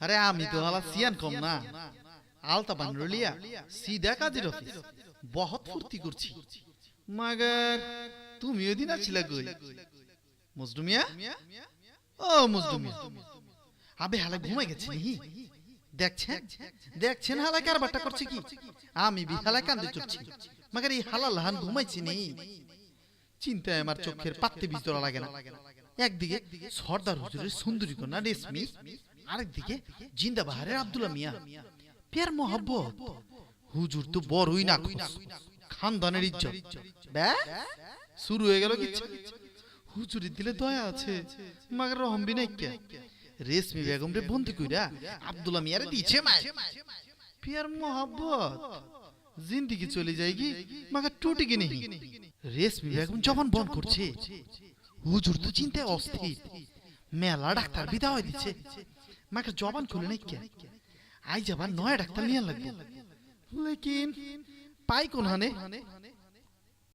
अरे आमी तो हाला सियान कम ना आलता बानरुलिया सीधा काजेर ऑफिस बहुत फुर्ती करছি मगर तुमिও দিন আছিলা কই মজদুমিয়া ও মজদুমিয়া আবে হালা ঘুমাই গেছে নি দেখছেন দেখছেন হালা কারবারটা করছে কি আমি বি হালা কান্দে চড়ছি मगर এই হালা লাহান ঘুমাইছি নি চিন্তায় আমার চোখের পাত্তে বিজরা লাগে না একদিকে সর্দার হুজুরের সুন্দরী কন্যা রেশমি আরেকদিকে জিন্দাবাহারের আব্দুল্লাহ মিয়া প্যার মোহাব্বত হুজুর তো বড়ই না খানদানের ইজ্জত বে শুরু হয়ে গেল কিছু হুজুরের দিলে দয়া আছে মাগর রহম বি নাই কে রেশমি বেগম রে বন্দি কইরা আব্দুল্লাহ মিয়ারে দিছে মায় প্যার মোহাব্বত জিন্দেগি চলে যায়গি মাগর টুটেগি नहीं রেশমি বেগম জবান বন্ধ করছে হুজুর তো চিন্তায় অস্থির মেলা ডাক্তার বিদা হয়ে দিচ্ছে মাকে জবান খুলে নাই কে আই যাবার নয় ডাক্তার নিয়ে লাগবে লেকিন পাই কোন হানে